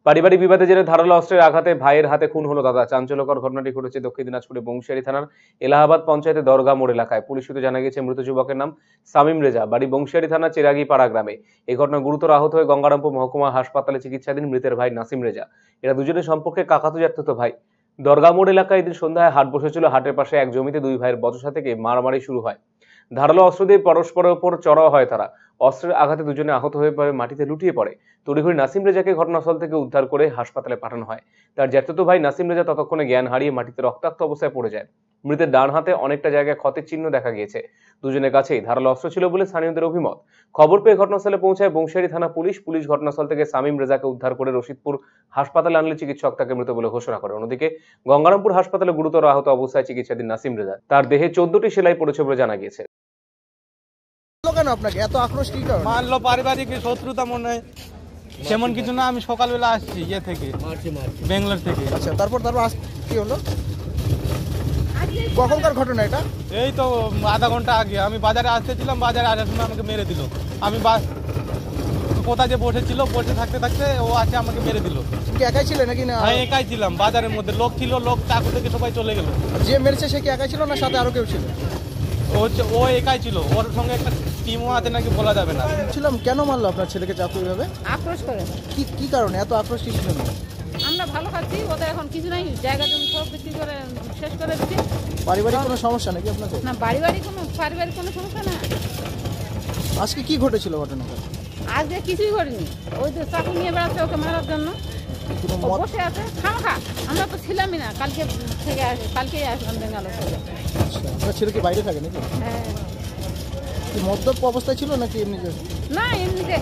পারিবারিক বিবাদে জেরে ধারালো অস্ত্রের আঘাতে ভাইয়ের হাতে খুন হলো দাদা। চাঞ্চল্যকর ঘটনাটি ঘটেছে দক্ষিণ দিনাজপুরের বংশিয়ারি থানার এলাহাবাদ পঞ্চায়েতের দরগা মোড় এলাকায়। পুলিশ সূত্রে জানা গেছে মৃত যুবকের নাম সামিম রেজা, বাড়ি বংশিয়ারি থানার চেরাগি পাড়া গ্রামে। এই ঘটনায় গুরুতর আহত হয়ে গঙ্গারামপুর মহকুমা হাসপাতালে চিকিৎসাধীন মৃতের ভাই নাসিম রেজা। এরা দুজনের সম্পর্কে কাকাতো জ্যাঠতো ভাই। দরগা মোড় এলাকায় এদিন সন্ধ্যায় হাট বসেছিল। হাটের পাশে এক জমিতে দুই ভাইয়ের বচসা থেকে মারামারি শুরু হয়। ধারালো অস্ত্র দিয়ে পরস্পরের উপর চড়াও হয় তারা। অস্ত্রের আঘাতে দুজনে আহত হয়ে পড়ে, মাটিতে লুটিয়ে পড়ে। তড়িঘড়ি নাসিম রেজাকে ঘটনাস্থল থেকে উদ্ধার করে হাসপাতালে পাঠানো হয়। তার জ্যাঠতো ভাই নাসিম রেজা ততক্ষণে জ্ঞান হারিয়ে মাটিতে রক্তাক্ত অবস্থায় পড়ে যায়। মৃতের ডান হাতে অনেকটা জায়গায় ক্ষতের চিহ্ন দেখা গিয়েছে। দুজনের কাছেই ধারালো অস্ত্র ছিল বলে স্থানীয়দের অভিমত। খবর পেয়ে ঘটনাস্থলে পৌঁছায় বংশিয়ারি থানা পুলিশ। পুলিশ ঘটনাস্থল থেকে সামিম রেজাকে উদ্ধার করে রশিদপুর হাসপাতালে আনলে চিকিৎসক তাকে মৃত বলে ঘোষণা করে। অন্যদিকে গঙ্গারামপুর হাসপাতালে গুরুতর আহত অবস্থায় চিকিৎসাধীন নাসিম রেজা। তার দেহে 14টি সেলাই পড়েছে বলে জানা গিয়েছে। কেন আপনাকে এত আক্রোশ কি কারণ? মানলো পারিবারিক শত্রুতা মনে হয়, সেমন কিছু না। আমি সকালবেলা আসছি ইয়ে থেকে, বেঙ্গলোর থেকে। আচ্ছা, তারপর কি হলো? কখনকার ঘটনা এটা? এই তো আধা ঘন্টা আগে আমি বাজারে আসতেছিলাম, বাজারে আসার সময় আমাকে মেরে দিল। আমি কোথায় যে বসেছিল, বসে থাকতে থাকতে ও আছে আমাকে মেরে দিল। কি একাই ছিল নাকি না? আমি একাই ছিলাম, বাজারের মধ্যে লোক ছিল, লোক চাকু থেকে সবাই চলে গেল। যে মেরেছে সে কি একাই ছিল না সাথে আরো কেউ ছিল? ও একাই ছিল, ওর সঙ্গে একটা টিমও আছে নাকি বলা যাবে না। ছিলাম। কেন মারলো আপনার ছেলেকে চাকু এইভাবে? আক্রোশ করে। কি কারণে এত আক্রোশ কিসের জন্য? আমরা ভালো খাচ্ছি, ওদের এখন কিছু নাই, জায়গা জমি সব বিক্রি করে শেষ করে দিচ্ছি। পারিবারিক কোনো সমস্যা নাকি আপনাদের? না, পারিবারিক কোনো সমস্যা না। আজকে কি ঘটেছিল ঘটনাটা? আজকে কিছুই করিনি, ওই তো চাকু নিয়ে বেড়াচ্ছে ওকে মারার জন্য। ও বসে আছে খামখা। আমরা তো ছিলামই না, কালকেই আসলাম বেঙ্গালোর থেকে। আপনার ছেলে কি বাইরে থাকে নাকি? হ্যাঁ। কি মদ্যপ অবস্থায় ছিল নাকি এমনি? না, এমনিতে